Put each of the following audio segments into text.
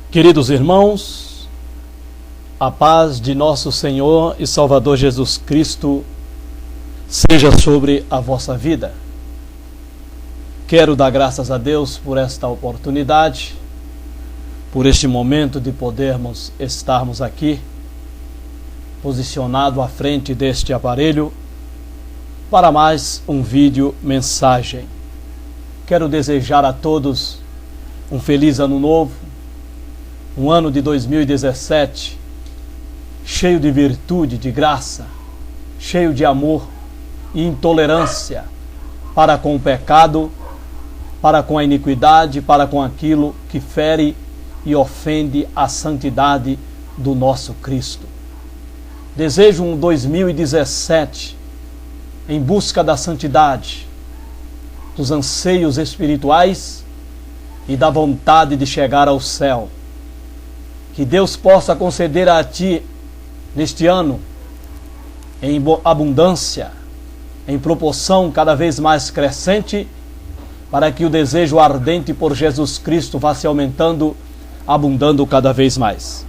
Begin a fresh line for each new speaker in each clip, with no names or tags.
Queridos irmãos, a paz de nosso Senhor e Salvador Jesus Cristo seja sobre a vossa vida. Quero dar graças a Deus por esta oportunidade, por este momento de podermos estarmos aqui, posicionado à frente deste aparelho, para mais um vídeo mensagem. Quero desejar a todos um feliz ano novo, um ano de 2017, cheio de virtude, de graça, cheio de amor e intolerância para com o pecado, para com a iniquidade, para com aquilo que fere e ofende a santidade do nosso Cristo. Desejo um 2017 em busca da santidade, dos anseios espirituais e da vontade de chegar ao céu. Que Deus possa conceder a ti, neste ano, em abundância, em proporção cada vez mais crescente, para que o desejo ardente por Jesus Cristo vá se aumentando, abundando cada vez mais.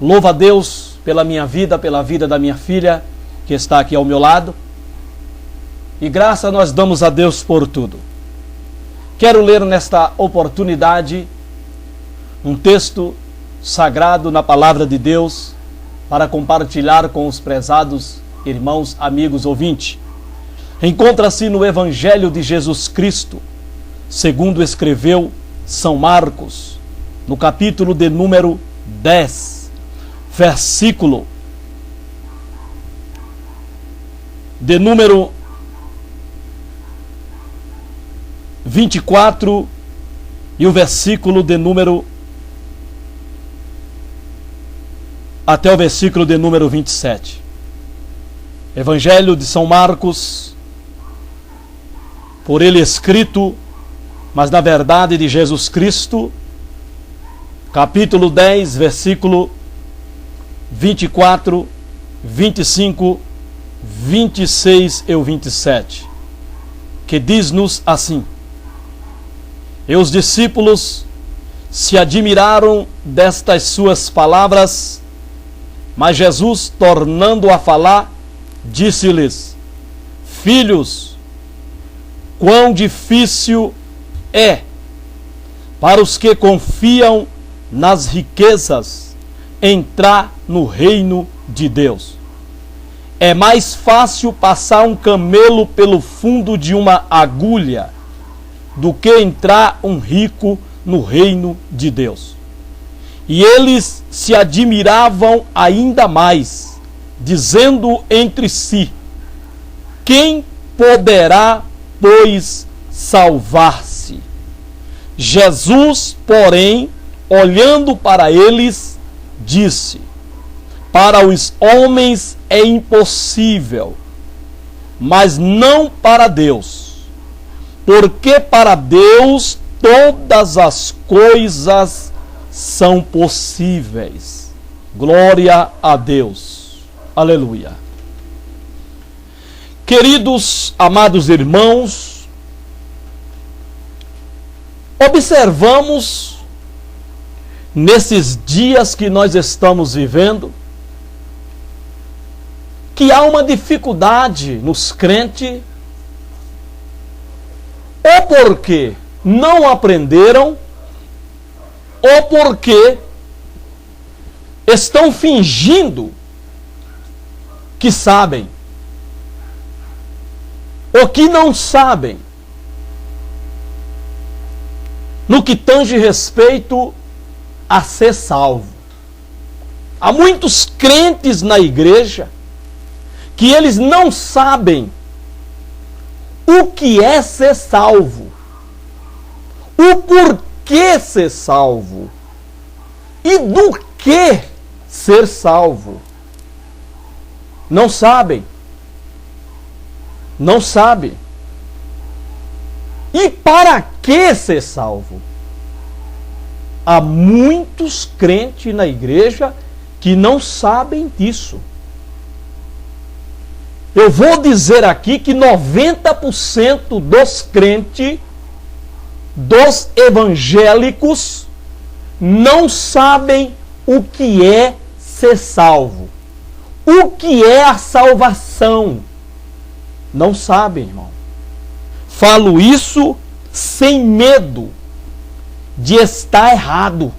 Louvo a Deus pela minha vida, pela vida da minha filha, que está aqui ao meu lado, e graça nós damos a Deus por tudo. Quero ler nesta oportunidade um texto sagrado na palavra de Deus para compartilhar com os prezados irmãos, amigos, ouvintes. Encontra-se no Evangelho de Jesus Cristo, segundo escreveu São Marcos, no capítulo de número 10, versículo de número 24 e o versículo de número até o versículo de número 27. Evangelho de São Marcos, por ele escrito, mas na verdade de Jesus Cristo, capítulo 10, versículo 24, 25, 26 e o 27, que diz-nos assim: E os discípulos se admiraram destas suas palavras, mas Jesus, tornando a falar, disse-lhes: Filhos, quão difícil é para os que confiam nas riquezas entrar no reino de Deus. É mais fácil passar um camelo pelo fundo de uma agulha do que entrar um rico no reino de Deus. E eles se admiravam ainda mais, dizendo entre si: Quem poderá, pois, salvar-se? Jesus, porém, olhando para eles, disse: Para os homens é impossível, mas não para Deus, porque para Deus todas as coisas são possíveis. Glória a Deus. Aleluia. Queridos, amados irmãos, observamos nesses dias que nós estamos vivendo que há uma dificuldade nos crentes, ou porque não aprenderam, ou porque estão fingindo que sabem, ou que não sabem, no que tange respeito a ser salvo. Há muitos crentes na igreja que eles não sabem o que é ser salvo, o porquê ser salvo e do que ser salvo. Não sabem. Não sabem. E para que ser salvo? Há muitos crentes na igreja que não sabem disso. Eu vou dizer aqui que 90% dos crentes, dos evangélicos, não sabem o que é ser salvo. O que é a salvação? Não sabem, irmão. Falo isso sem medo de estar errado.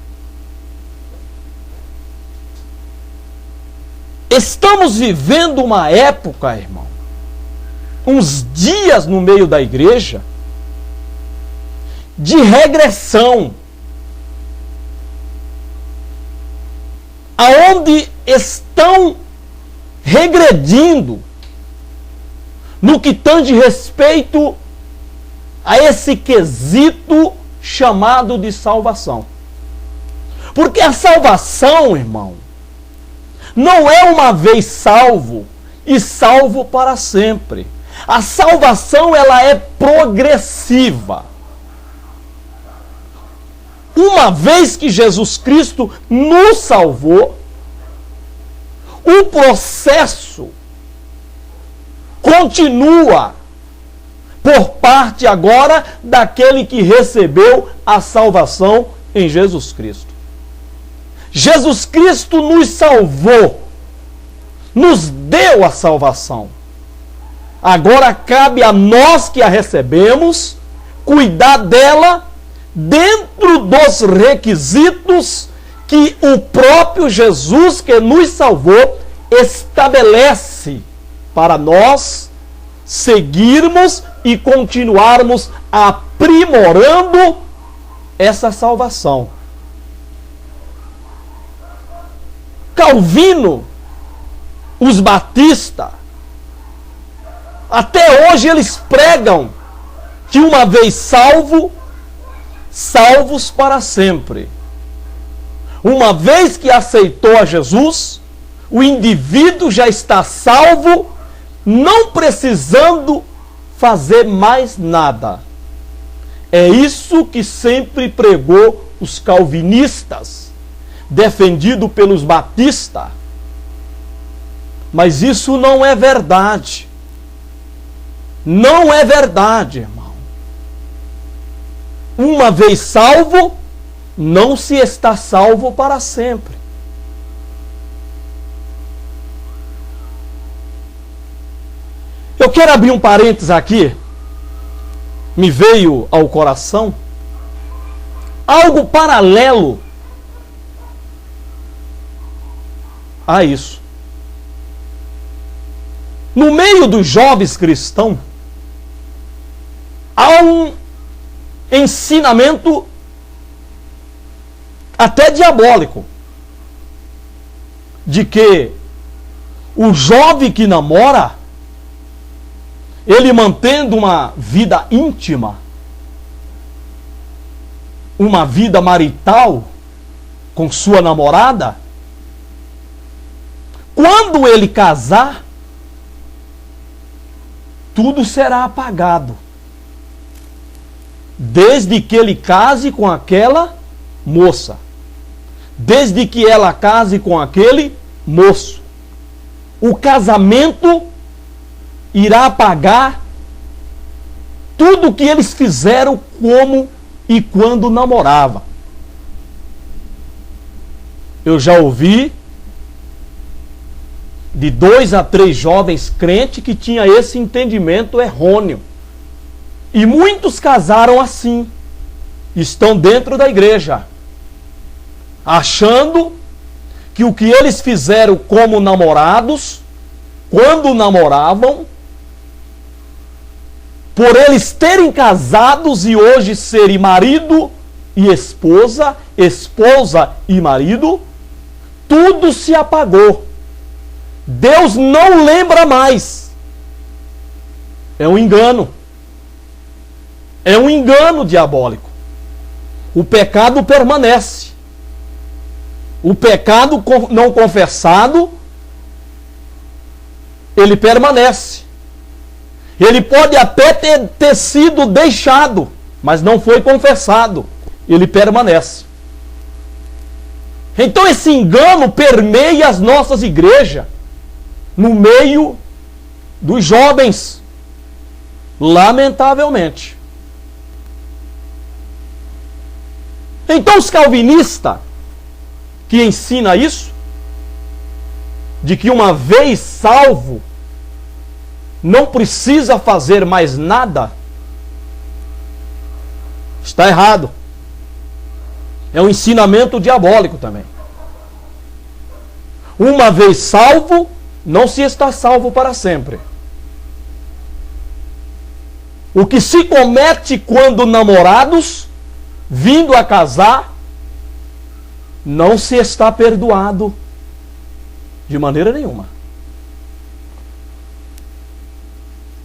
Estamos vivendo uma época, irmão, uns dias no meio da igreja, de regressão, aonde estão regredindo no que tange respeito a esse quesito chamado de salvação. Porque a salvação, irmão, não é uma vez salvo e salvo para sempre. A salvação, ela é progressiva. Uma vez que Jesus Cristo nos salvou, o processo continua por parte agora daquele que recebeu a salvação em Jesus Cristo. Jesus Cristo nos salvou, nos deu a salvação. Agora cabe a nós que a recebemos cuidar dela dentro dos requisitos que o próprio Jesus que nos salvou estabelece para nós seguirmos e continuarmos aprimorando essa salvação. Calvino, os batistas, até hoje eles pregam que uma vez salvo, salvos para sempre. Uma vez que aceitou a Jesus, o indivíduo já está salvo, não precisando fazer mais nada. É isso que sempre pregou os calvinistas, defendido pelos batistas. Mas isso não é verdade. Não é verdade, irmão. Uma vez salvo, não se está salvo para sempre. Eu quero abrir um parênteses aqui. Me veio ao coração algo paralelo a isso. No meio dos jovens cristãos, há um ensinamento até diabólico, de que o jovem que namora, ele mantendo uma vida íntima, uma vida marital com sua namorada, quando ele casar, tudo será apagado. Desde que ele case com aquela moça. Desde que ela case com aquele moço. O casamento irá apagar tudo que eles fizeram como e quando namorava. Eu já ouvi de 2 a 3 jovens crentes que tinham esse entendimento errôneo. E muitos casaram assim. Estão dentro da igreja, achando que o que eles fizeram como namorados, quando namoravam, por eles terem casados e hoje serem marido e esposa, esposa e marido, tudo se apagou. Deus não lembra mais. É um engano. É um engano diabólico. O pecado permanece. O pecado não confessado, ele permanece. Ele pode até ter sido deixado, mas não foi confessado. Ele permanece. Então esse engano permeia as nossas igrejas, no meio dos jovens, lamentavelmente. Então os calvinistas que ensinam isso, de que uma vez salvo, não precisa fazer mais nada, está errado. É um ensinamento diabólico também. Uma vez salvo, não se está salvo para sempre. O que se comete quando namorados, vindo a casar, não se está perdoado de maneira nenhuma.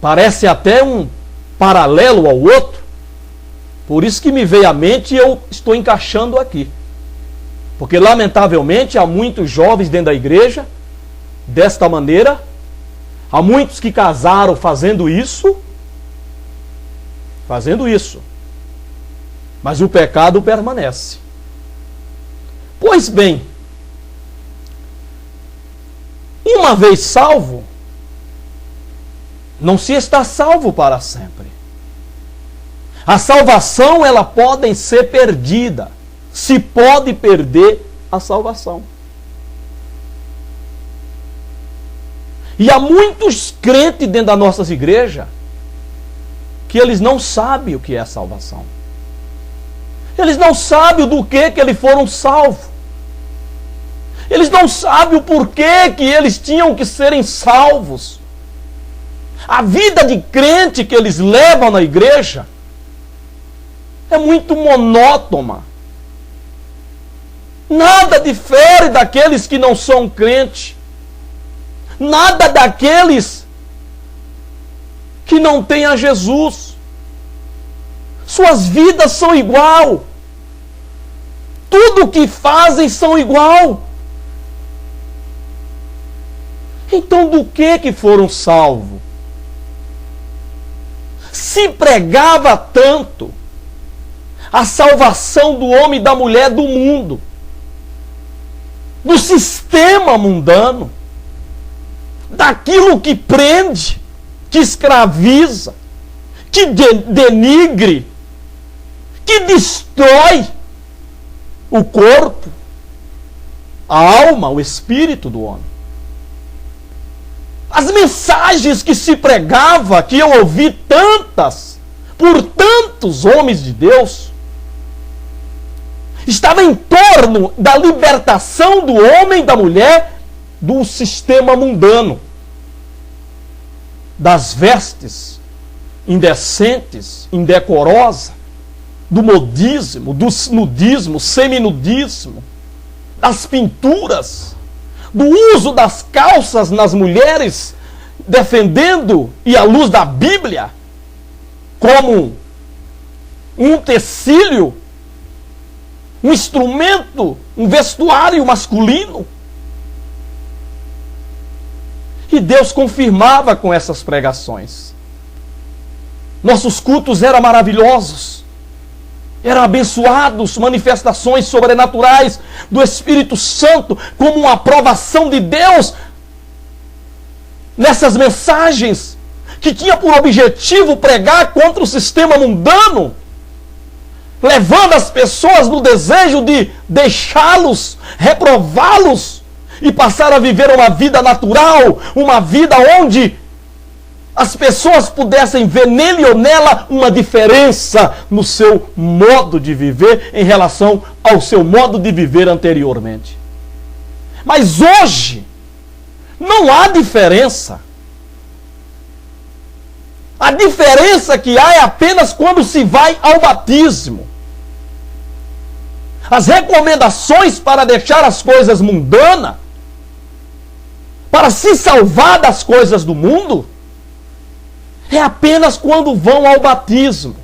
Parece até um paralelo ao outro, por isso que me veio à mente e eu estou encaixando aqui. Porque lamentavelmente há muitos jovens dentro da igreja, desta maneira, há muitos que casaram fazendo isso, mas o pecado permanece. Pois bem, uma vez salvo, não se está salvo para sempre. A salvação, ela pode ser perdida. Se pode perder a salvação. E há muitos crentes dentro das nossas igrejas que eles não sabem o que é a salvação. Eles não sabem do que eles foram salvos. Eles não sabem o porquê que eles tinham que serem salvos. A vida de crente que eles levam na igreja é muito monótona. Nada difere daqueles que não são crentes. Nada daqueles que não têm a Jesus. Suas vidas são igual. Tudo o que fazem são igual. Então do que foram salvos? Se pregava tanto a salvação do homem e da mulher do mundo, do sistema mundano, daquilo que prende, que escraviza, que denigre, que destrói o corpo, a alma, o espírito do homem. As mensagens que se pregava, que eu ouvi tantas, por tantos homens de Deus, estava em torno da libertação do homem e da mulher do sistema mundano, das vestes indecentes, indecorosas, do modismo, do nudismo, seminudismo, das pinturas, do uso das calças nas mulheres, defendendo, e à luz da Bíblia, como um utensílio, um instrumento, um vestuário masculino. E Deus confirmava com essas pregações. Nossos cultos eram maravilhosos, eram abençoados, manifestações sobrenaturais do Espírito Santo, como uma aprovação de Deus nessas mensagens, que tinha por objetivo pregar contra o sistema mundano, levando as pessoas no desejo de deixá-los, reprová-los e passar a viver uma vida natural, uma vida onde as pessoas pudessem ver nele ou nela uma diferença no seu modo de viver em relação ao seu modo de viver anteriormente. Mas hoje não há diferença. A diferença que há é apenas quando se vai ao batismo. As recomendações para deixar as coisas mundanas, para se salvar das coisas do mundo, é apenas quando vão ao batismo.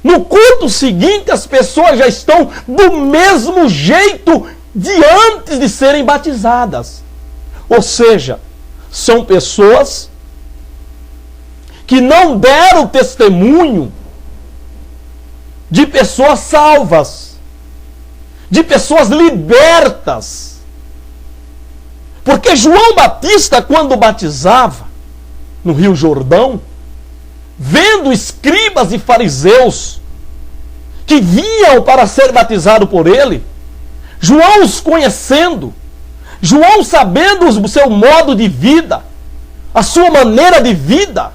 No culto seguinte, as pessoas já estão do mesmo jeito de antes de serem batizadas. Ou seja, são pessoas que não deram testemunho de pessoas salvas, de pessoas libertas. Porque João Batista, quando batizava no Rio Jordão, vendo escribas e fariseus que vinham para ser batizados por ele, João os conhecendo, João sabendo o seu modo de vida, a sua maneira de vida,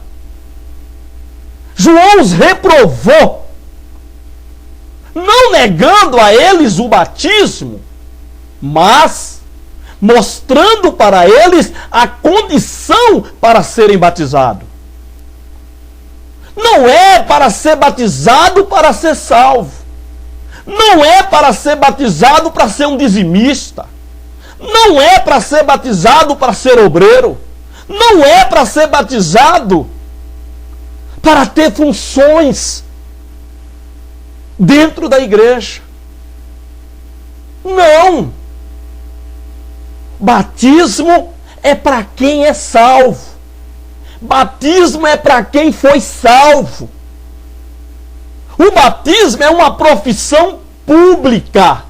João os reprovou, não negando a eles o batismo, mas mostrando para eles a condição para serem batizados. Não é para ser batizado para ser salvo. Não é para ser batizado para ser um dizimista. Não é para ser batizado para ser obreiro. Não é para ser batizado para ter funções dentro da igreja. Não. Batismo é para quem é salvo. Batismo é para quem foi salvo. O batismo é uma profissão pública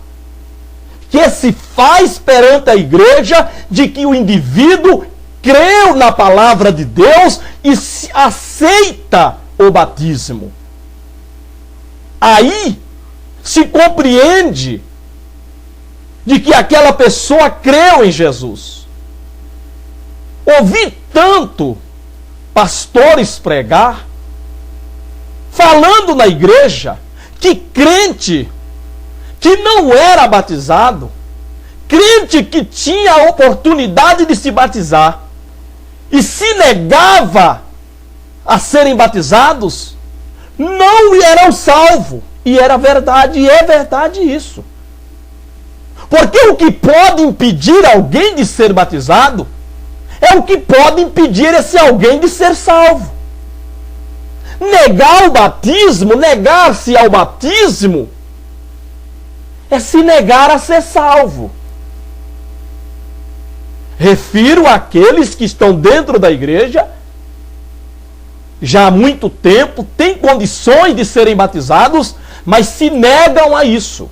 que se faz perante a igreja de que o indivíduo creu na palavra de Deus e aceita o batismo. Aí se compreende de que aquela pessoa creu em Jesus. Ouvi tanto pastores pregar, falando na igreja, que crente que não era batizado, crente que tinha a oportunidade de se batizar, e se negava a serem batizados, não eram salvos. E era verdade, e é verdade isso. Porque o que pode impedir alguém de ser batizado é o que pode impedir esse alguém de ser salvo. Negar o batismo, negar-se ao batismo, é se negar a ser salvo. Refiro àqueles que estão dentro da igreja, já há muito tempo, têm condições de serem batizados, mas se negam a isso.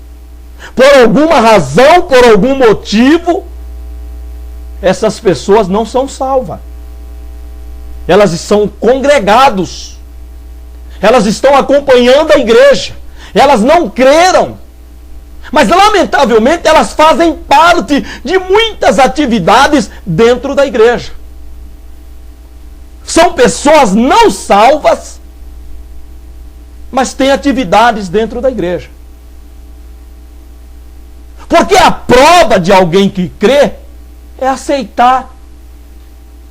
Por alguma razão, por algum motivo, essas pessoas não são salvas. Elas são congregados. Elas estão acompanhando a igreja. Elas não creram. Mas, lamentavelmente, elas fazem parte de muitas atividades dentro da igreja. São pessoas não salvas, mas têm atividades dentro da igreja. Porque a prova de alguém que crê é aceitar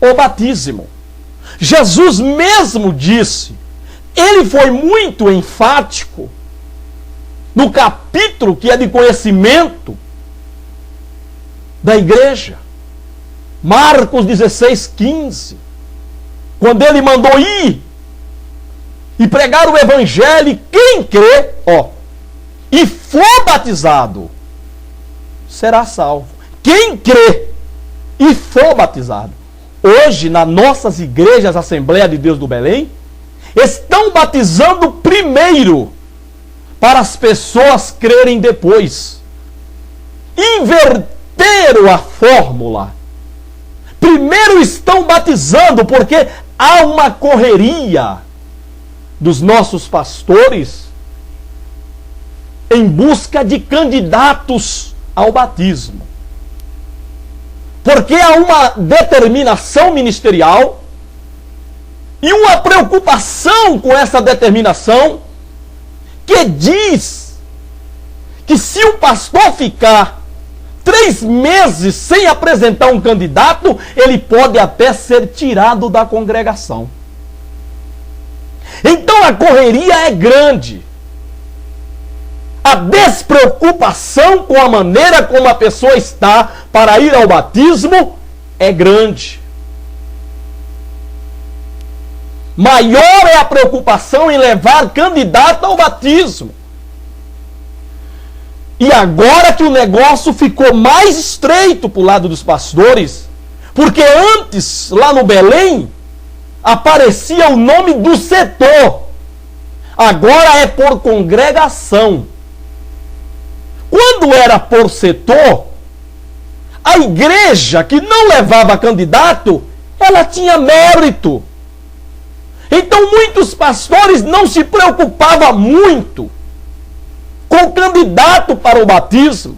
o batismo. Jesus mesmo disse, ele foi muito enfático no capítulo que é de conhecimento da igreja, Marcos 16:15, quando ele mandou ir e pregar o evangelho, quem crê, e for batizado, será salvo. Quem crê e for batizado. Hoje, nas nossas igrejas, Assembleia de Deus do Belém, estão batizando primeiro, para as pessoas crerem depois. Inverteram a fórmula. Primeiro estão batizando, porque há uma correria dos nossos pastores em busca de candidatos ao batismo. Porque há uma determinação ministerial e uma preocupação com essa determinação que diz que se o pastor ficar 3 meses sem apresentar um candidato, ele pode até ser tirado da congregação. Então a correria é grande. A despreocupação com a maneira como a pessoa está para ir ao batismo é grande. Maior é a preocupação em levar candidato ao batismo. E agora que o negócio ficou mais estreito para o lado dos pastores, porque antes, lá no Belém, aparecia o nome do setor. Agora é por congregação. Quando era por setor, a igreja que não levava candidato, ela tinha mérito. Então muitos pastores não se preocupavam muito
com candidato para o batismo.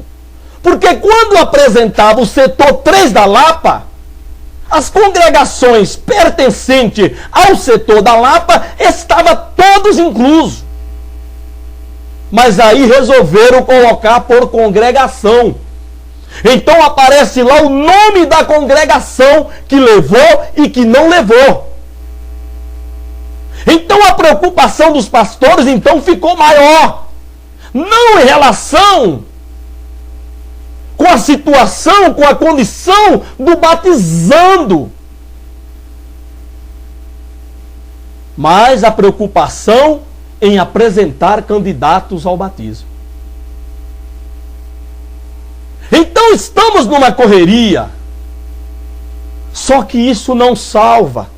Porque quando apresentava o setor 3 da Lapa, as congregações pertencentes ao setor da Lapa estavam todos inclusos. Mas aí resolveram colocar por congregação. Então aparece lá o nome da congregação que levou e que não levou. Então a preocupação dos pastores então ficou maior. Não em relação com a situação, com a condição do batizando, mas a preocupação em apresentar candidatos ao batismo. Então estamos numa correria, só que isso não salva.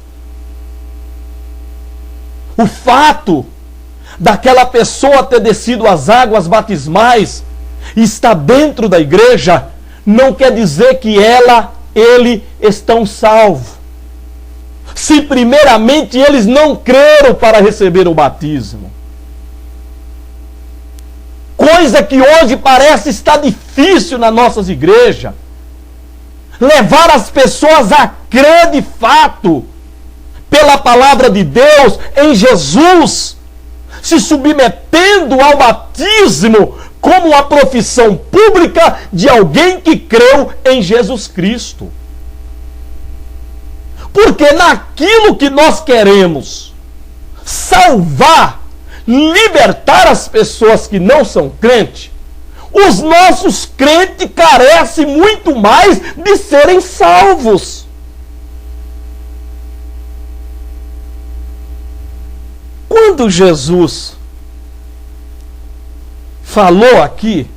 O fato daquela pessoa ter descido as águas batismais e está dentro da igreja, não quer dizer que ele estão salvos. Se primeiramente eles não creram para receber o batismo. Coisa que hoje parece estar difícil nas nossas igrejas. Levar as pessoas a crer de fato, pela palavra de Deus, em Jesus, se submetendo ao batismo como uma profissão pública de alguém que creu em Jesus Cristo. Porque naquilo que nós queremos salvar, libertar as pessoas que não são crentes, os nossos crentes carecem muito mais de serem salvos. Quando Jesus falou aqui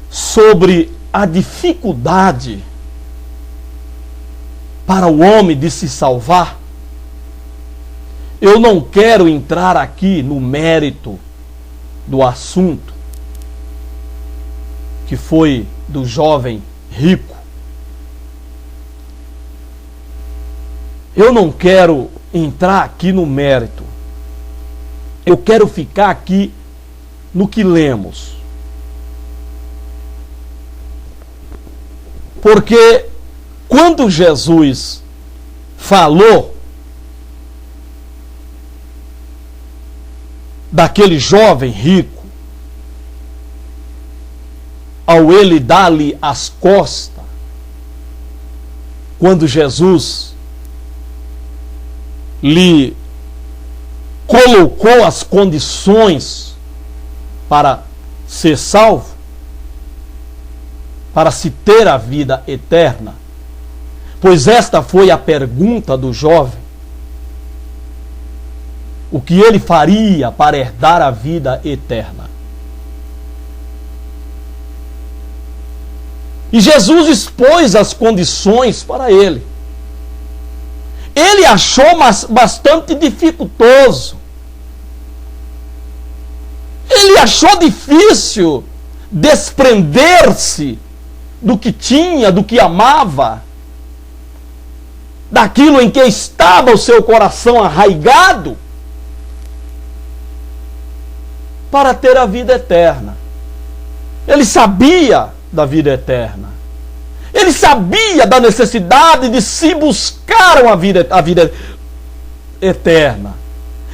sobre a dificuldade para o homem de se salvar, eu não quero entrar aqui no mérito do assunto, que foi do jovem rico. Eu não quero entrar aqui no mérito. Eu quero ficar aqui no que lemos. Porque quando Jesus falou daquele jovem rico, ao ele dar-lhe as costas, quando Jesus lhe colocou as condições para ser salvo, para se ter a vida eterna, pois esta foi a pergunta do jovem: o que ele faria para herdar a vida eterna? E Jesus expôs as condições para ele. Ele achou bastante dificultoso. Ele achou difícil desprender-se do que tinha, do que amava, daquilo em que estava o seu coração arraigado, para ter a vida eterna. Ele sabia da vida eterna. Ele sabia da necessidade de se buscar a vida eterna.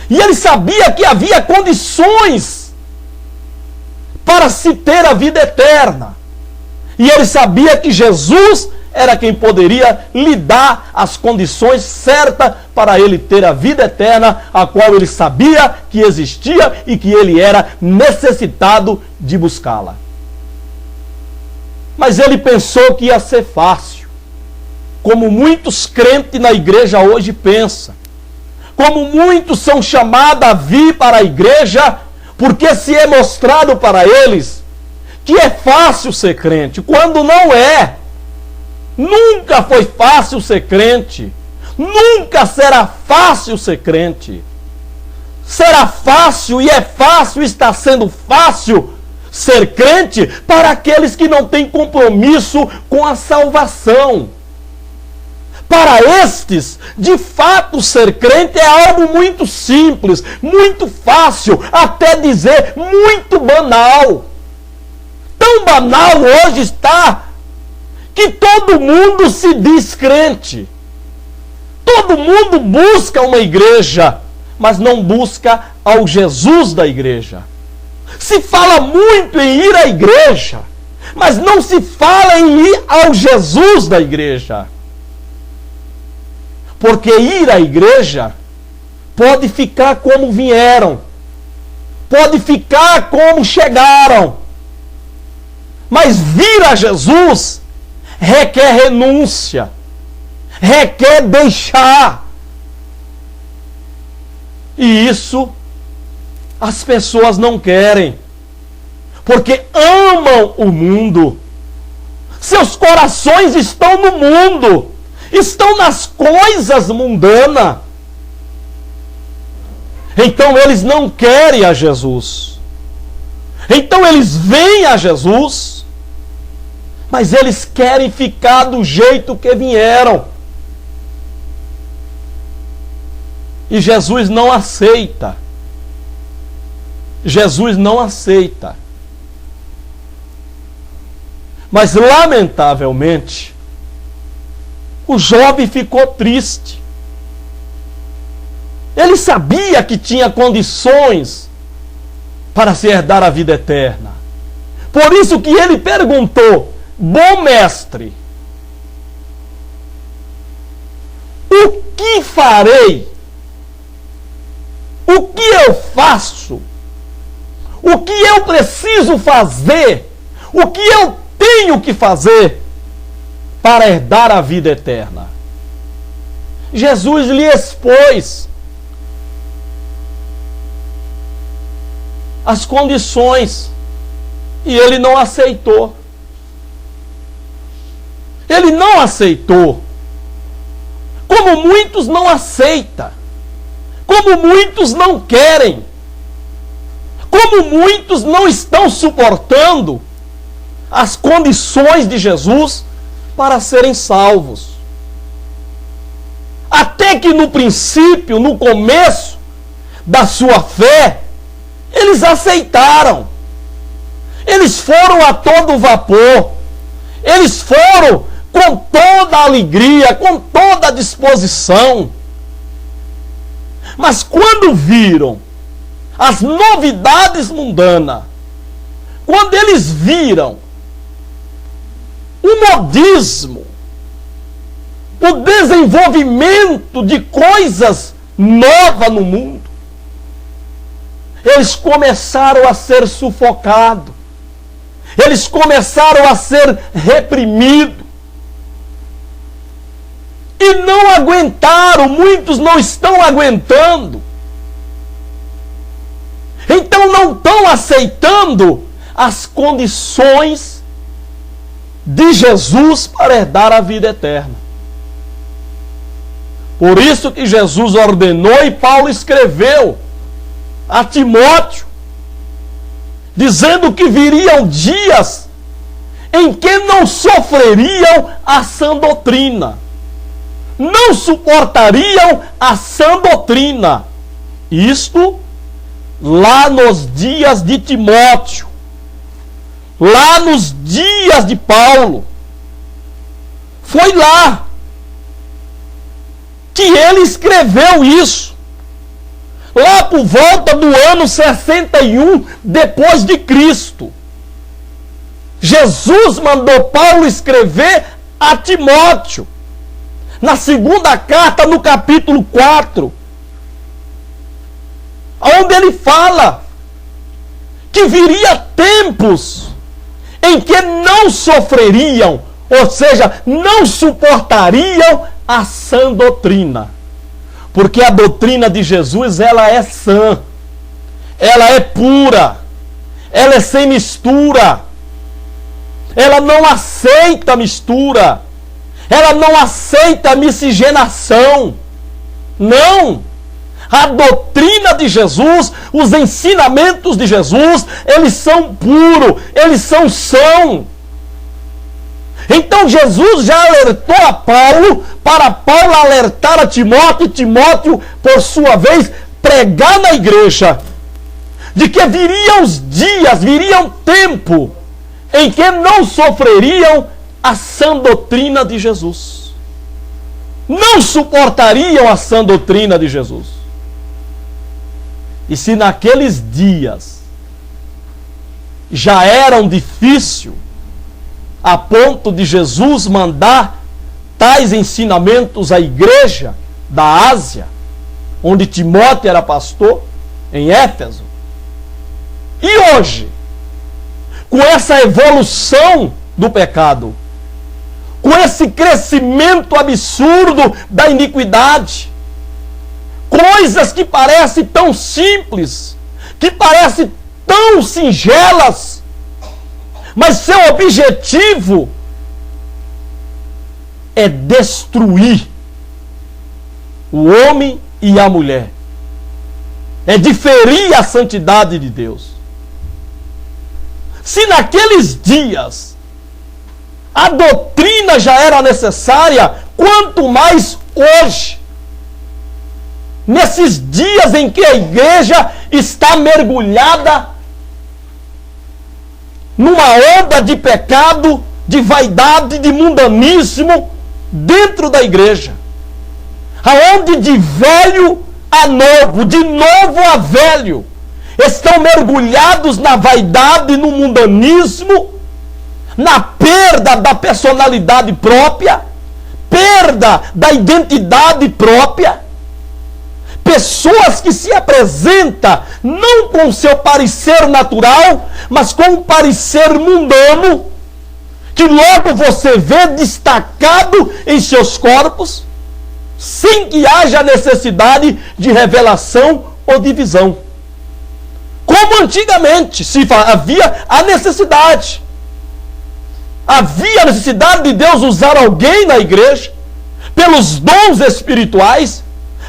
E ele sabia que havia condições para se ter a vida eterna. E ele sabia que Jesus era quem poderia lhe dar as condições certas para ele ter a vida eterna, a qual ele sabia que existia e que ele era necessitado de buscá-la. Mas ele pensou que ia ser fácil, como muitos crentes na igreja hoje pensam, como muitos são chamados a vir para a igreja, porque se é mostrado para eles que é fácil ser crente, quando não é. Nunca foi fácil ser crente, nunca será fácil ser crente. Será fácil e é fácil, está sendo fácil ser crente para aqueles que não têm compromisso com a salvação, Para estes, de fato, ser crente é algo muito simples, muito fácil, até dizer muito banal. Tão banal hoje está que todo mundo se diz crente. Todo mundo busca uma igreja, mas não busca ao Jesus da igreja. Se fala muito em ir à igreja, mas não se fala em ir ao Jesus da igreja. Porque ir à igreja pode ficar como vieram, pode ficar como chegaram. Mas vir a Jesus requer renúncia, requer deixar. E isso as pessoas não querem, porque amam o mundo. Seus corações estão no mundo, estão nas coisas mundanas. Então eles não querem a Jesus. Então eles vêm a Jesus, mas eles querem ficar do jeito que vieram. E Jesus não aceita. Jesus não aceita. Mas, lamentavelmente, o jovem ficou triste. Ele sabia que tinha condições para se herdar a vida eterna. Por isso que ele perguntou: bom mestre, o que farei? O que eu faço? O que eu preciso fazer? O que eu tenho que fazer para herdar a vida eterna? Jesus lhe expôs as condições e ele não aceitou. Ele não aceitou. Como muitos não aceitam. Como muitos não querem. Como muitos não estão suportando as condições de Jesus para serem salvos. Até que no princípio, no começo da sua fé, eles aceitaram. Eles foram a todo vapor. Eles foram com toda a alegria, com toda a disposição. Mas quando viram as novidades mundanas, quando eles viram o modismo, o desenvolvimento de coisas novas no mundo, eles começaram a ser sufocados, eles começaram a ser reprimidos, e não aguentaram, muitos não estão aguentando. Então não estão aceitando as condições de Jesus para herdar a vida eterna. Por isso que Jesus ordenou e Paulo escreveu a Timóteo, dizendo que viriam dias em que não sofreriam a sã doutrina, não suportariam a sã doutrina. Isto lá nos dias de Timóteo, lá nos dias de Paulo. Foi lá que ele escreveu isso. Lá por volta do ano 61 depois de Cristo. Jesus mandou Paulo escrever a Timóteo, na segunda carta, no capítulo 4, onde ele fala que viria tempos em que não sofreriam, ou seja, não suportariam a sã doutrina. Porque a doutrina de Jesus, ela é sã, ela é pura, ela é sem mistura, ela não aceita mistura, ela não aceita miscigenação. Não! A doutrina de Jesus, os ensinamentos de Jesus, eles são puros, eles são são. Então Jesus já alertou a Paulo, para Paulo alertar a Timóteo, e Timóteo, por sua vez, pregar na igreja, de que viriam os dias, viriam tempo, em que não sofreriam a sã doutrina de Jesus. Não suportariam a sã doutrina de Jesus. E se naqueles dias já eram difíceis, a ponto de Jesus mandar tais ensinamentos à igreja da Ásia, onde Timóteo era pastor, em Éfeso. E hoje, com essa evolução do pecado, com esse crescimento absurdo da iniquidade, coisas que parecem tão simples, que parecem tão singelas, mas seu objetivo é destruir o homem e a mulher, é diferir a santidade de Deus. Se naqueles dias a doutrina já era necessária, quanto mais hoje, nesses dias em que a igreja está mergulhada numa onda de pecado, de vaidade, de mundanismo dentro da igreja, aonde de velho a novo, de novo a velho, estão mergulhados na vaidade, no mundanismo, na perda da personalidade própria, perda da identidade própria. Pessoas que se apresentam não com seu parecer natural, mas com um parecer mundano, que logo você vê destacado em seus corpos, sem que haja necessidade de revelação ou de visão. Como antigamente havia a necessidade. Havia a necessidade de Deus usar alguém na igreja, pelos dons espirituais,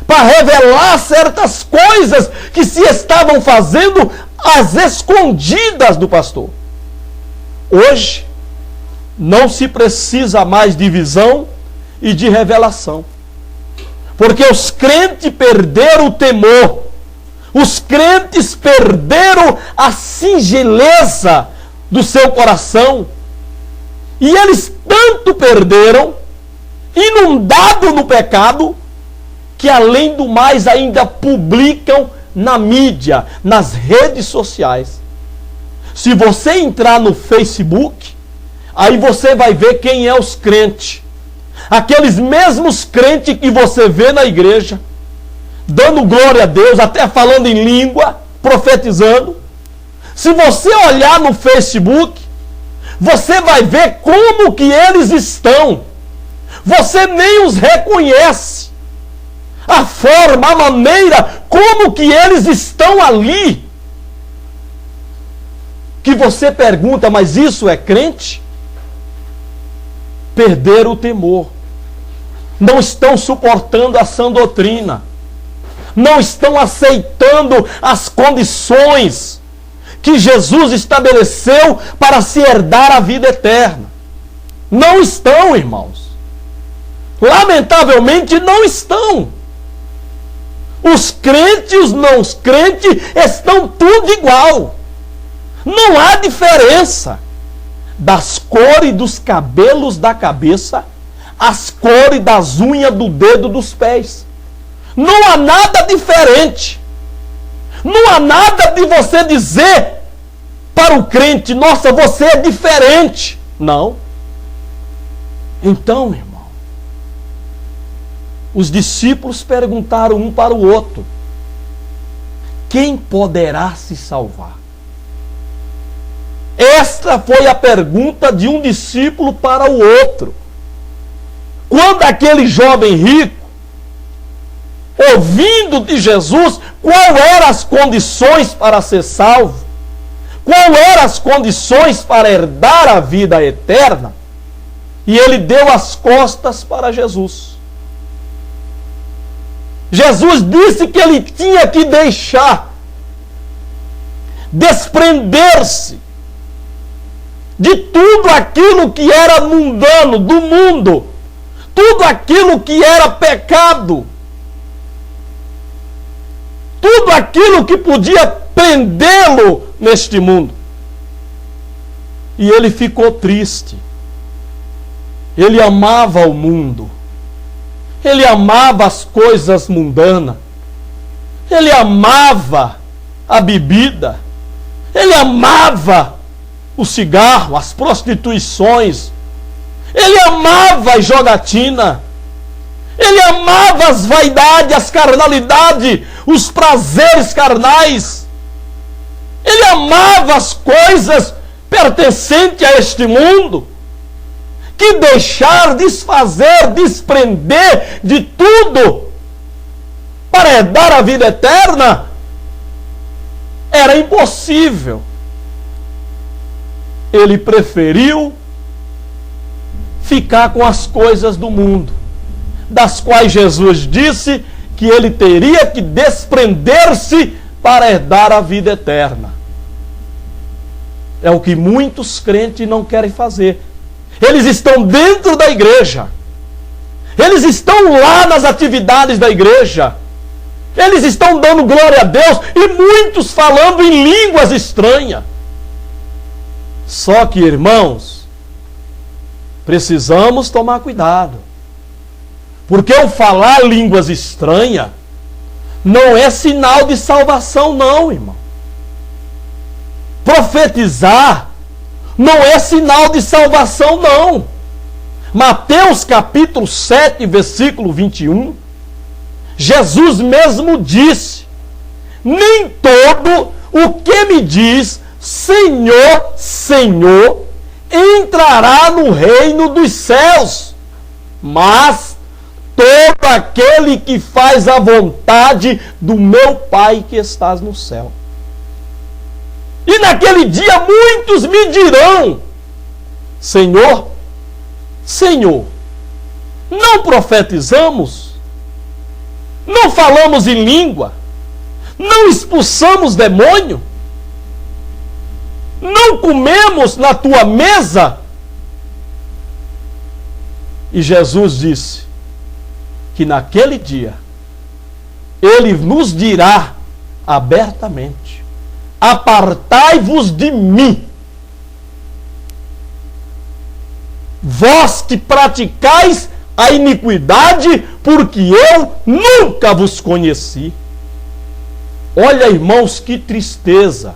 para revelar certas coisas que se estavam fazendo às escondidas do pastor. Hoje, não se precisa mais de visão e de revelação. Porque os crentes perderam o temor. Os crentes perderam a singeleza do seu coração. E eles tanto perderam, inundado no pecado, que além do mais ainda publicam na mídia, nas redes sociais. Se você entrar no Facebook, aí você vai ver quem é os crentes. Aqueles mesmos crentes que você vê na igreja, dando glória a Deus, até falando em língua, profetizando. Se você olhar no Facebook, você vai ver como que eles estão. Você nem os reconhece. A forma, a maneira como que eles estão ali. Que você pergunta, mas isso é crente? Perderam o temor. Não estão suportando a sã doutrina. Não estão aceitando as condições que Jesus estabeleceu para se herdar a vida eterna. Não estão, irmãos. Lamentavelmente não estão. Os crentes e os não crentes estão tudo igual. Não há diferença das cores dos cabelos da cabeça, as cores das unhas do dedo dos pés. Não há nada diferente. Não há nada de você dizer para o crente, nossa, você é diferente. Não. Então, irmão, os discípulos perguntaram um para o outro: quem poderá se salvar? Esta foi a pergunta de um discípulo para o outro. Quando aquele jovem rico, ouvindo de Jesus qual eram as condições para ser salvo, qual eram as condições para herdar a vida eterna, e ele deu as costas para Jesus. Jesus disse que ele tinha que deixar, desprender-se de tudo aquilo que era mundano, do mundo, tudo aquilo que era pecado, tudo aquilo que podia prendê-lo neste mundo. E ele ficou triste. Ele amava o mundo. Ele amava as coisas mundanas. Ele amava a bebida. Ele amava o cigarro, as prostituições. Ele amava a jogatina. Ele amava as vaidades, as carnalidades, os prazeres carnais. Ele amava as coisas pertencentes a este mundo. Que deixar, desfazer, desprender de tudo para herdar a vida eterna era impossível. Ele preferiu ficar com as coisas do mundo, das quais Jesus disse que ele teria que desprender-se para herdar a vida eterna. É o que muitos crentes não querem fazer. Eles estão dentro da igreja. Eles estão lá nas atividades da igreja. Eles estão dando glória a Deus e muitos falando em línguas estranhas. Só que, irmãos, precisamos tomar cuidado. Porque o falar línguas estranhas não é sinal de salvação, não, irmão. Profetizar não é sinal de salvação, não. Mateus capítulo 7, versículo 21, Jesus mesmo disse: nem todo o que me diz Senhor, Senhor, entrará no reino dos céus, mas todo aquele que faz a vontade do meu Pai que estás no céu. E naquele dia muitos me dirão: Senhor, Senhor, não profetizamos? Não falamos em língua? Não expulsamos demônio? Não comemos na tua mesa? E Jesus disse que naquele dia ele nos dirá abertamente: apartai-vos de mim, vós que praticais a iniquidade, porque eu nunca vos conheci. Olha, irmãos, que tristeza.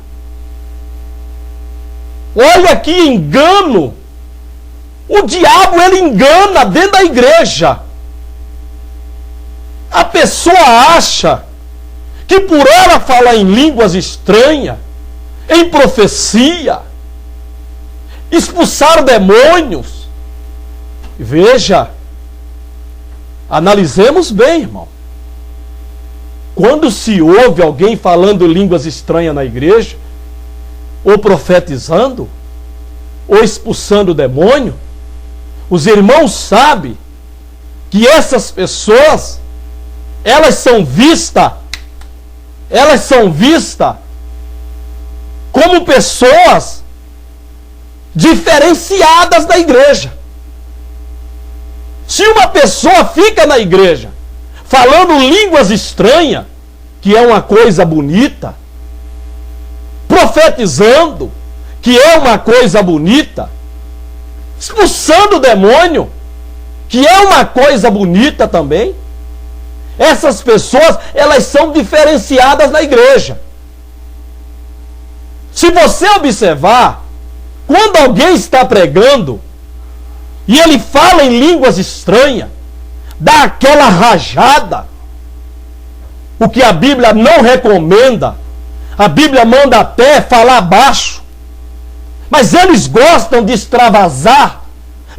Olha que engano. O diabo, ele engana dentro da igreja. A pessoa acha que por ela falar em línguas estranhas, em profecia, expulsar demônios. Veja, analisemos bem, irmão. Quando se ouve alguém falando línguas estranhas na igreja, ou profetizando, ou expulsando demônio, os irmãos sabem que essas pessoas, elas são vistas como pessoas diferenciadas da igreja. Se uma pessoa fica na igreja falando línguas estranhas, que é uma coisa bonita, profetizando, que é uma coisa bonita, expulsando o demônio, que é uma coisa bonita também, essas pessoas, elas são diferenciadas na igreja. Se você observar, quando alguém está pregando e ele fala em línguas estranhas, dá aquela rajada, o que a Bíblia não recomenda. A Bíblia manda até falar baixo, mas eles gostam de extravasar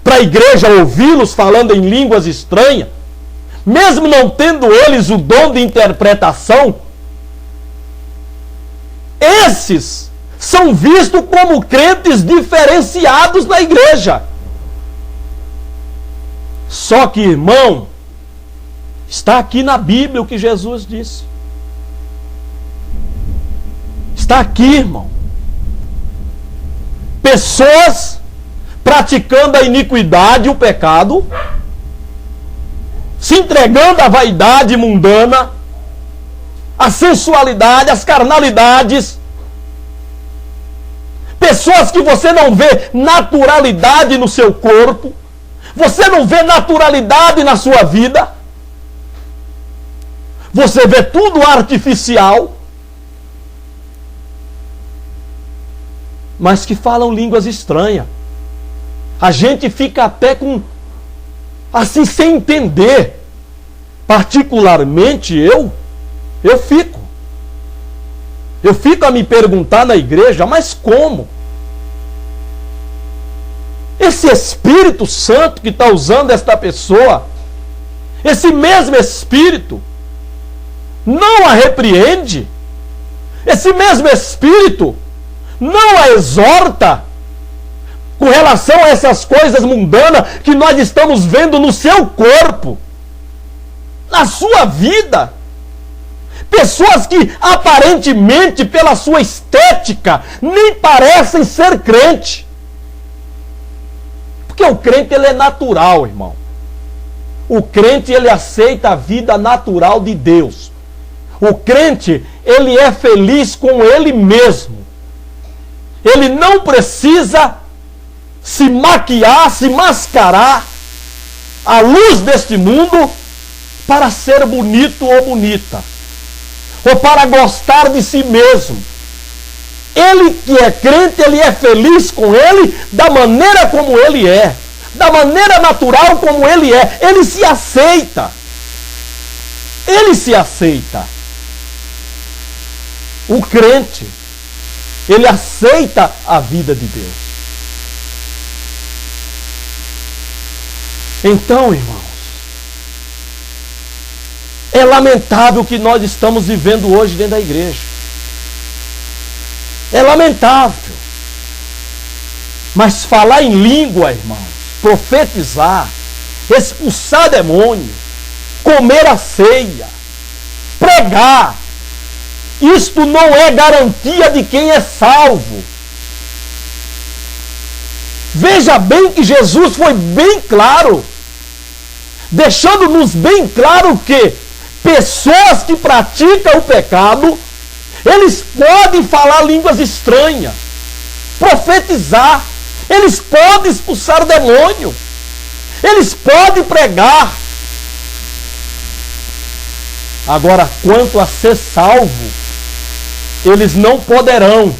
para a igreja ouvi-los falando em línguas estranhas, mesmo não tendo eles o dom de interpretação. Esses são vistos como crentes diferenciados na igreja. Só que, irmão, está aqui na Bíblia o que Jesus disse. Está aqui, irmão. pessoas praticando a iniquidade, o pecado, se entregando à vaidade mundana, à sensualidade, às carnalidades. Pessoas que você não vê naturalidade no seu corpo, você não vê naturalidade na sua vida, você vê tudo artificial, mas que falam línguas estranhas. A gente fica até com, assim, sem entender. Particularmente eu fico a me perguntar na igreja, mas como? Esse Espírito Santo que está usando esta pessoa, esse mesmo Espírito, não a repreende? Esse mesmo Espírito não a exorta com relação a essas coisas mundanas que nós estamos vendo no seu corpo, na sua vida? Pessoas que aparentemente, pela sua estética, nem parecem ser crente. Porque o crente, ele é natural, irmão. O crente, ele aceita a vida natural de Deus. O crente, ele é feliz com ele mesmo. Ele não precisa se maquiar, se mascarar à luz deste mundo para ser bonito ou bonita, ou para gostar de si mesmo. Ele que é crente, ele é feliz com ele da maneira como ele é, da maneira natural como ele é. Ele se aceita. Ele se aceita. O crente, ele aceita a vida de Deus. Então, irmãos, é lamentável o que nós estamos vivendo hoje dentro da igreja. É lamentável. Mas falar em língua, irmãos, profetizar, expulsar demônio, comer a ceia, pregar, isto não é garantia de quem é salvo. Veja bem que Jesus foi bem claro, deixando-nos bem claro que pessoas que praticam o pecado, eles podem falar línguas estranhas, profetizar, eles podem expulsar o demônio, eles podem pregar. Agora, quanto a ser salvo, eles não poderão.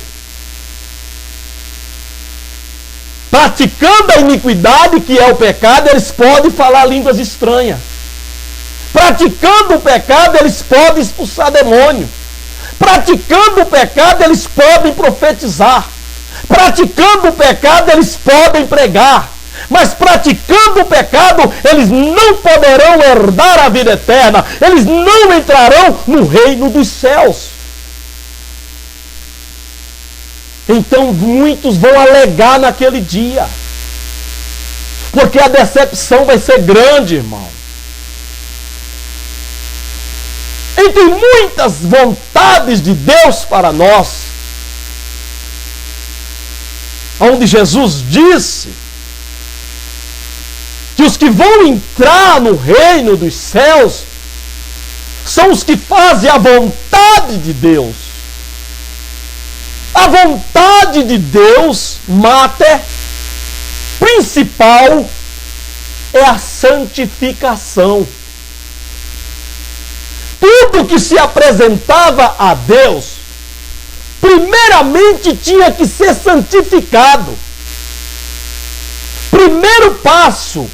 Praticando a iniquidade, que é o pecado, eles podem falar línguas estranhas. Praticando o pecado, eles podem expulsar demônio. Praticando o pecado, eles podem profetizar. Praticando o pecado, eles podem pregar. Mas praticando o pecado, eles não poderão herdar a vida eterna. Eles não entrarão no reino dos céus. Então muitos vão alegar naquele dia. Porque a decepção vai ser grande, irmão. Entre muitas vontades de Deus para nós, onde Jesus disse que os que vão entrar no reino dos céus são os que fazem a vontade de Deus. A vontade de Deus, mater, principal, é a santificação. Tudo que se apresentava a Deus, primeiramente tinha que ser santificado. Primeiro passo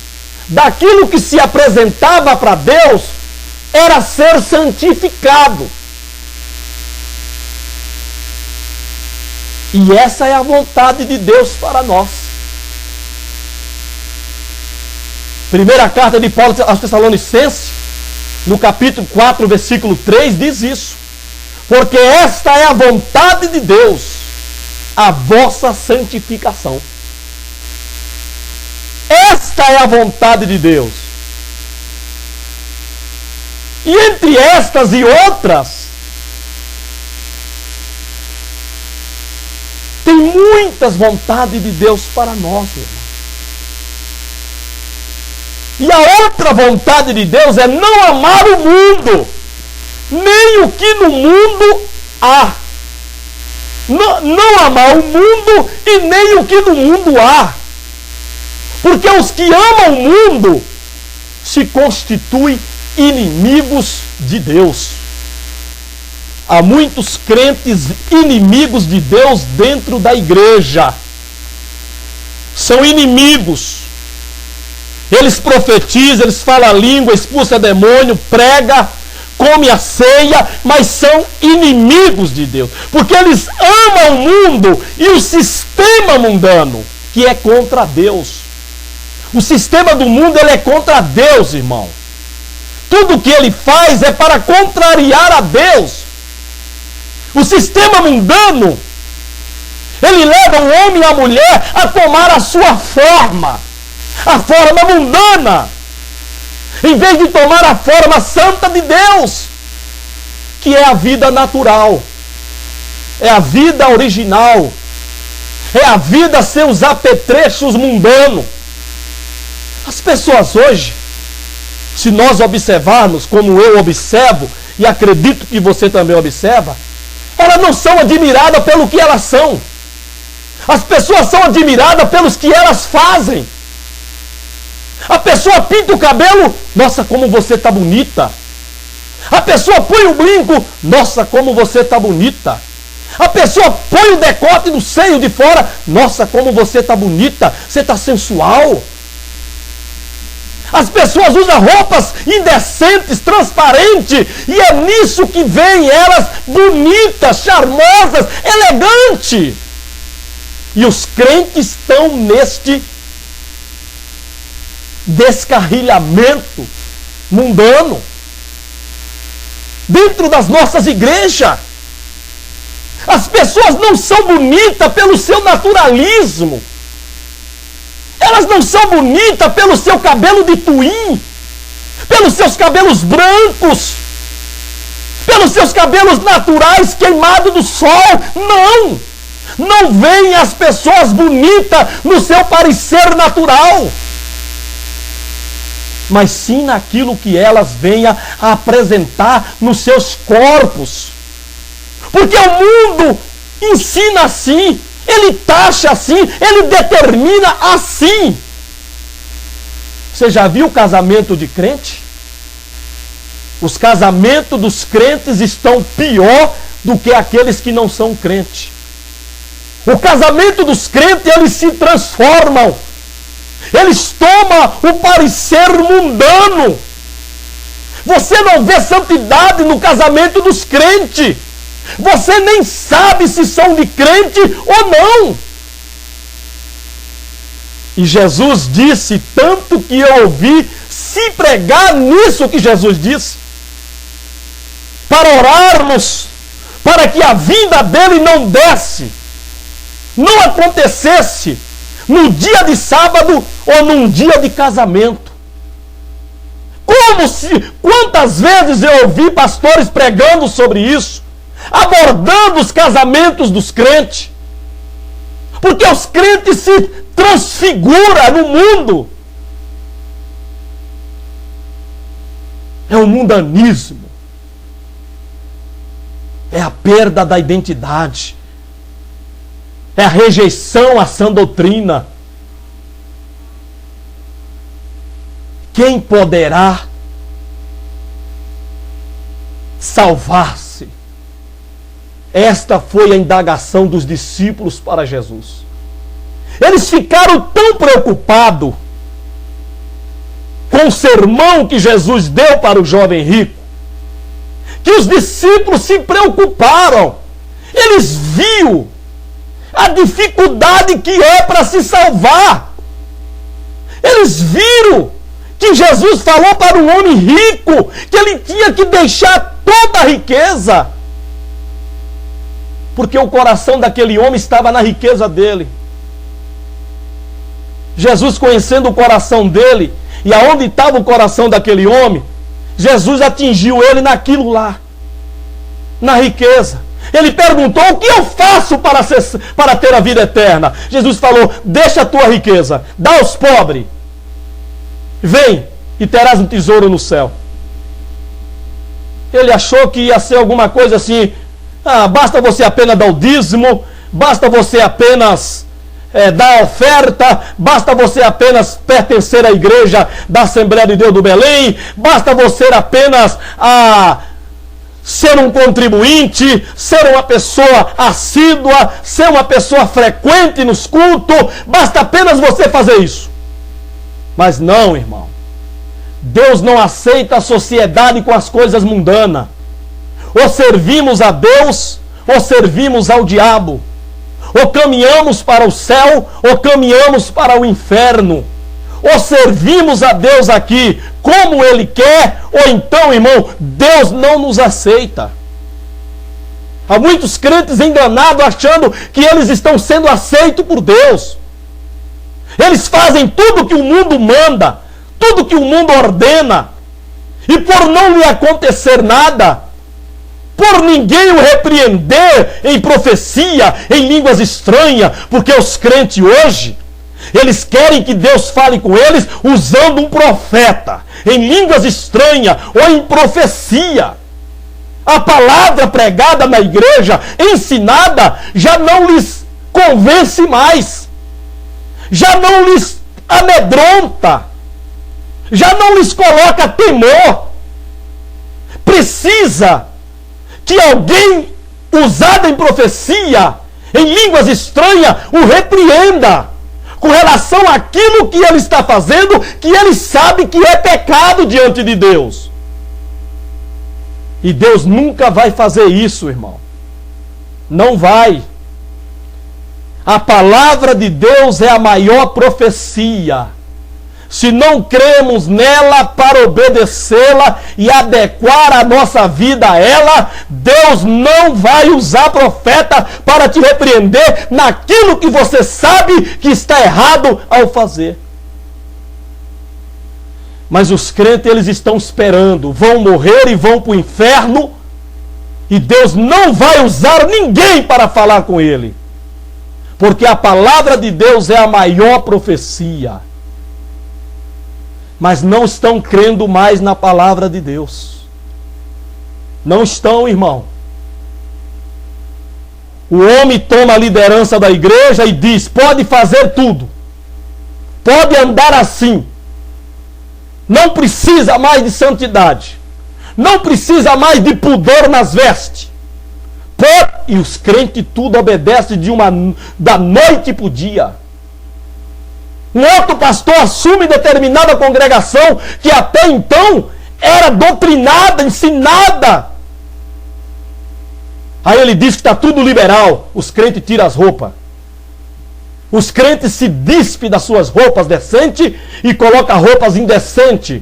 daquilo que se apresentava para Deus era ser santificado. E essa é a vontade de Deus para nós. Primeira carta de Paulo aos Tessalonicenses, no capítulo 4, versículo 3, diz isso. Porque esta é a vontade de Deus, a vossa santificação. Esta é a vontade de Deus. E entre estas e outras, tem Tem muitas vontades de Deus para nós, irmão. E a outra vontade de Deus é não amar o mundo, nem o que no mundo há. Não amar o mundo e nem o que no mundo há. Porque os que amam o mundo se constituem inimigos de Deus. Há muitos crentes inimigos de Deus dentro da igreja. São inimigos. Eles profetizam, eles falam a língua, expulsam demônio, prega, come a ceia, mas são inimigos de Deus. Porque eles amam o mundo e o sistema mundano, que é contra Deus. O sistema do mundo, ele é contra Deus, irmão. Tudo que ele faz é para contrariar a Deus. O sistema mundano, ele leva o homem e a mulher a tomar a sua forma, a forma mundana, em vez de tomar a forma santa de Deus, que é a vida natural, é a vida original, é a vida sem os apetrechos mundanos. As pessoas hoje, se nós observarmos como eu observo, e acredito que você também observa, elas não são admiradas pelo que elas são. As pessoas são admiradas pelos que elas fazem. A pessoa pinta o cabelo, nossa, como você está bonita. A pessoa põe o brinco, nossa, como você está bonita. A pessoa põe o decote do seio de fora, nossa, como você está bonita, você está sensual. As pessoas usam roupas indecentes, transparentes, e é nisso que vêm elas bonitas, charmosas, elegantes. E os crentes estão neste descarrilhamento mundano dentro das nossas igrejas. As pessoas não são bonitas pelo seu naturalismo. Elas não são bonitas pelo seu cabelo de tuim, pelos seus cabelos brancos, pelos seus cabelos naturais queimados do sol. Não! Não veem as pessoas bonitas no seu parecer natural, mas sim naquilo que elas venham a apresentar nos seus corpos. Porque o mundo ensina assim, ele taxa assim, ele determina assim. Você já viu o casamento de crente? Os casamentos dos crentes estão pior do que aqueles que não são crentes. O casamento dos crentes, eles se transformam. Eles tomam o parecer mundano. Você não vê santidade no casamento dos crentes. Você nem sabe se são de crente ou não. E Jesus disse, tanto que eu ouvi, se pregar nisso que Jesus disse, para orarmos, para que a vinda dele não não acontecesse no dia de sábado ou num dia de casamento. Quantas vezes eu ouvi pastores pregando sobre isso, abordando os casamentos dos crentes, porque os crentes se transfiguram no mundo. É o mundanismo, é a perda da identidade, é a rejeição à sã doutrina. Quem poderá salvar-se? Esta foi a indagação dos discípulos para Jesus. Eles ficaram tão preocupados com o sermão que Jesus deu para o jovem rico, que os discípulos se preocuparam. Eles viram a dificuldade que é para se salvar. Eles viram que Jesus falou para o homem rico que ele tinha que deixar toda a riqueza, porque o coração daquele homem estava na riqueza dele. Jesus, conhecendo o coração dele, e aonde estava o coração daquele homem, Jesus atingiu ele naquilo lá, na riqueza. Ele perguntou: o que eu faço para ter a vida eterna? Jesus falou: deixa a tua riqueza, dá aos pobres, vem e terás um tesouro no céu. Ele achou que ia ser alguma coisa assim: basta você apenas dar o dízimo, basta você apenas dar a oferta, basta você apenas pertencer à igreja da Assembleia de Deus do Belém, basta você apenas ser um contribuinte, ser uma pessoa assídua, ser uma pessoa frequente nos cultos, basta apenas você fazer isso. Mas não, irmão. Deus não aceita a sociedade com as coisas mundanas. Ou servimos a Deus, ou servimos ao diabo. Ou caminhamos para o céu, ou caminhamos para o inferno. Ou servimos a Deus aqui como Ele quer, ou então, irmão, Deus não nos aceita. Há muitos crentes enganados achando que eles estão sendo aceitos por Deus. Eles fazem tudo que o mundo manda, tudo que o mundo ordena, e por não lhe acontecer nada, por ninguém o repreender em profecia, em línguas estranhas, porque os crentes hoje, eles querem que Deus fale com eles usando um profeta, em línguas estranhas ou em profecia. A palavra pregada na igreja, ensinada, já não lhes convence mais, já não lhes amedronta, já não lhes coloca temor. Precisa que alguém usado em profecia, em línguas estranhas, o repreenda com relação àquilo que ele está fazendo, que ele sabe que é pecado diante de Deus. E Deus nunca vai fazer isso, irmão. Não vai. A palavra de Deus é a maior profecia. Se não cremos nela para obedecê-la e adequar a nossa vida a ela, Deus não vai usar profeta para te repreender naquilo que você sabe que está errado ao fazer. Mas os crentes, eles estão esperando, vão morrer e vão para o inferno, e Deus não vai usar ninguém para falar com ele, porque a palavra de Deus é a maior profecia. Mas não estão crendo mais na palavra de Deus. Não estão, irmão. O homem toma a liderança da igreja e diz: pode fazer tudo, pode andar assim, não precisa mais de santidade, não precisa mais de pudor nas vestes. E os crentes tudo obedecem da noite para o dia. Um outro pastor assume determinada congregação que até então era doutrinada, ensinada. Aí ele diz que está tudo liberal. Os crentes tiram as roupas. Os crentes se despem das suas roupas decentes e colocam roupas indecentes,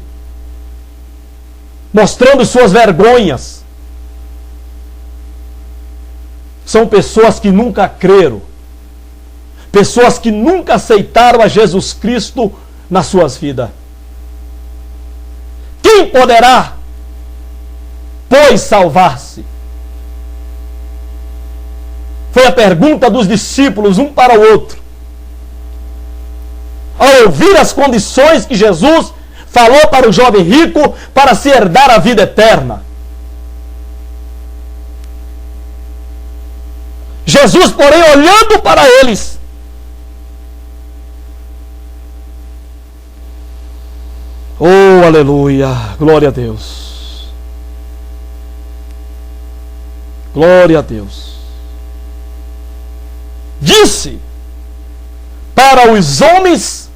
mostrando suas vergonhas. São pessoas que nunca creram. Pessoas que nunca aceitaram a Jesus Cristo nas suas vidas. Quem poderá, pois, salvar-se? Foi a pergunta dos discípulos, um para o outro. Ao ouvir as condições que Jesus falou para o jovem rico para se herdar a vida eterna. Jesus, porém, olhando para eles, oh, aleluia, glória a Deus, glória a Deus, disse: para os homens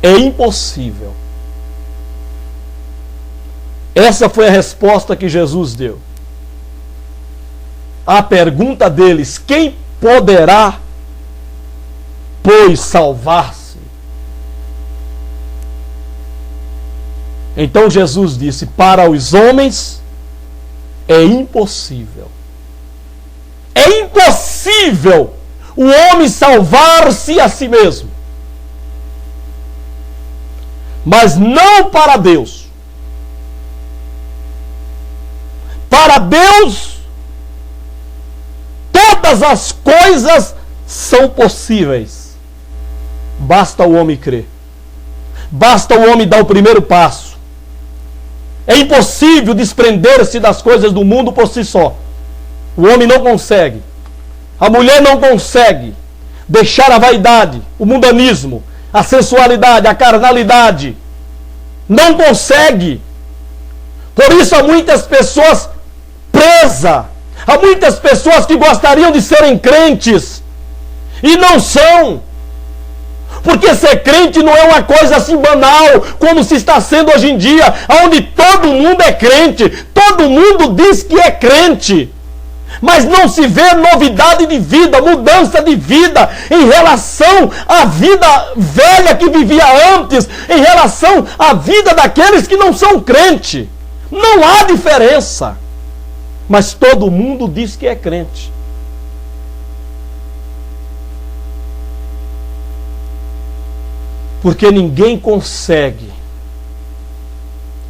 é impossível. Essa foi a resposta que Jesus deu à pergunta deles: quem poderá, pois, salvar-se? Então Jesus disse: para os homens é impossível. É impossível o homem salvar-se a si mesmo. Mas não para Deus. Para Deus, todas as coisas são possíveis. Basta o homem crer. Basta o homem dar o primeiro passo. É impossível desprender-se das coisas do mundo por si só. O homem não consegue. A mulher não consegue deixar a vaidade, o mundanismo, a sensualidade, a carnalidade. Não consegue. Por isso há muitas pessoas presas. Há muitas pessoas que gostariam de serem crentes e não são. Porque ser crente não é uma coisa assim banal, como se está sendo hoje em dia, onde todo mundo é crente, todo mundo diz que é crente, mas não se vê novidade de vida, mudança de vida em relação à vida velha que vivia antes, em relação à vida daqueles que não são crente. Não há diferença, mas todo mundo diz que é crente. Porque ninguém consegue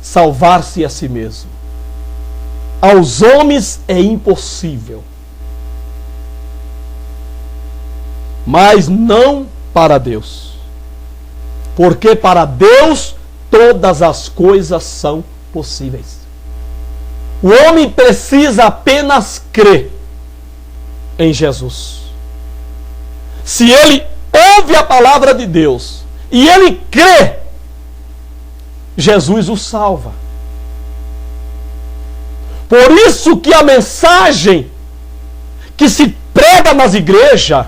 salvar-se a si mesmo. Aos homens é impossível. Mas não para Deus. Porque para Deus todas as coisas são possíveis. O homem precisa apenas crer em Jesus. Se ele ouve a palavra de Deus e ele crê, Jesus o salva. Por isso que a mensagem que se prega nas igrejas,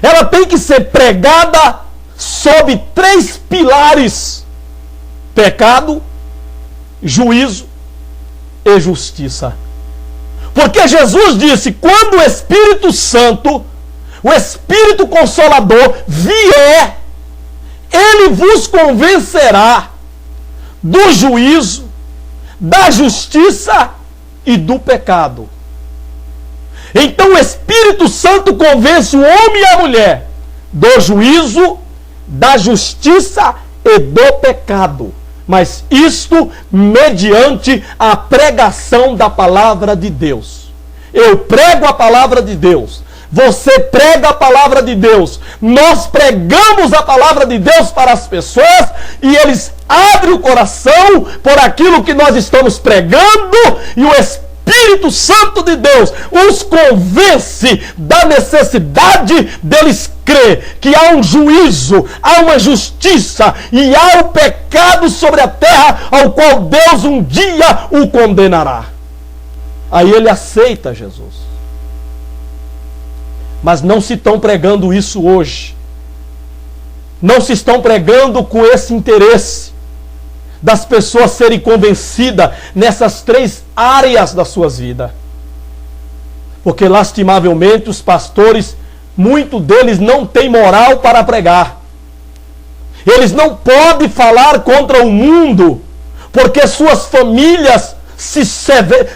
ela tem que ser pregada sob 3 pilares: pecado, juízo e justiça. Porque Jesus disse: quando o Espírito Santo, o Espírito Consolador vier, ele vos convencerá do juízo, da justiça e do pecado. Então o Espírito Santo convence o homem e a mulher do juízo, da justiça e do pecado. Mas isto mediante a pregação da palavra de Deus. Eu prego a palavra de Deus. Você prega a palavra de Deus. Nós pregamos a palavra de Deus para as pessoas e eles abrem o coração por aquilo que nós estamos pregando e o Espírito Santo de Deus os convence da necessidade deles crer que há um juízo, há uma justiça e há o pecado sobre a terra ao qual Deus um dia o condenará. Aí ele aceita Jesus. Mas não se estão pregando isso hoje. Não se estão pregando com esse interesse das pessoas serem convencidas nessas 3 áreas das suas vidas. Porque, lastimavelmente, os pastores, muitos deles não têm moral para pregar. Eles não podem falar contra o mundo, porque suas famílias se servem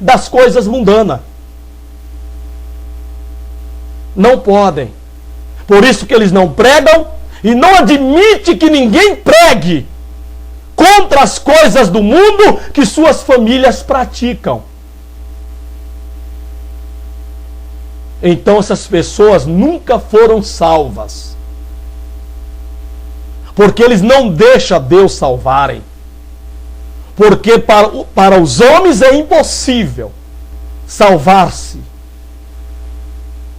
das coisas mundanas. Não podem. Por isso que eles não pregam e não admitem que ninguém pregue contra as coisas do mundo que suas famílias praticam. Então essas pessoas nunca foram salvas. Porque eles não deixam Deus salvarem. Porque para os homens é impossível salvar-se.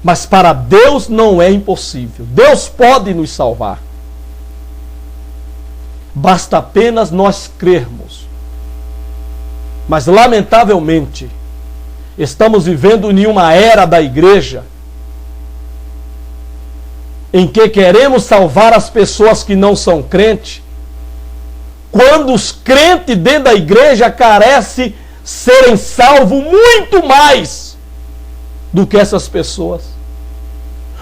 Mas para Deus não é impossível. Deus pode nos salvar. Basta apenas nós crermos. Mas lamentavelmente, estamos vivendo em uma era da igreja em que queremos salvar as pessoas que não são crentes, quando os crentes dentro da igreja carecem serem salvos muito mais do que essas pessoas.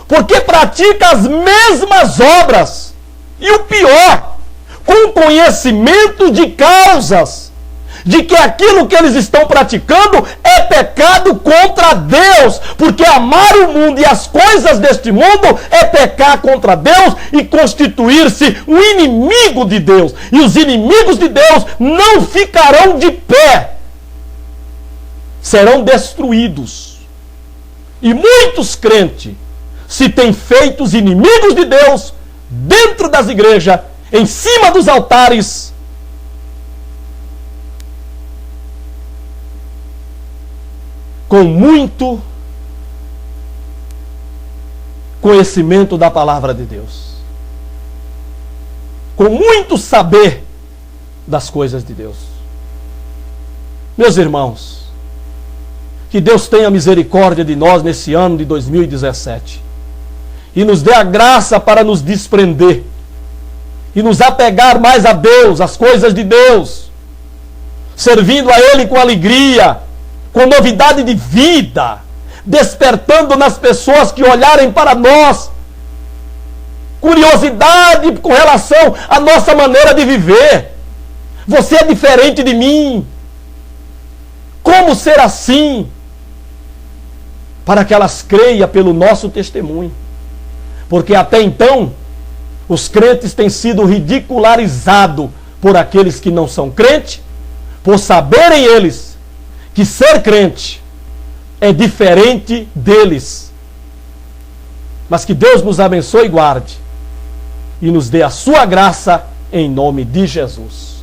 Porque pratica as mesmas obras. E o pior, com conhecimento de causas, de que aquilo que eles estão praticando é pecado contra Deus. Porque amar o mundo e as coisas deste mundo é pecar contra Deus e constituir-se um inimigo de Deus. E os inimigos de Deus não ficarão de pé. Serão destruídos. E muitos crentes se têm feito os inimigos de Deus dentro das igrejas, em cima dos altares, com muito conhecimento da palavra de Deus, com muito saber das coisas de Deus. Meus irmãos, que Deus tenha misericórdia de nós nesse ano de 2017 e nos dê a graça para nos desprender e nos apegar mais a Deus, às coisas de Deus, servindo a Ele com alegria, com novidade de vida, despertando nas pessoas que olharem para nós curiosidade com relação à nossa maneira de viver. Você é diferente de mim. Como ser assim? Para que elas creiam pelo nosso testemunho. Porque até então, os crentes têm sido ridicularizados por aqueles que não são crentes, por saberem eles que ser crente é diferente deles. Mas que Deus nos abençoe e guarde, e nos dê a sua graça em nome de Jesus.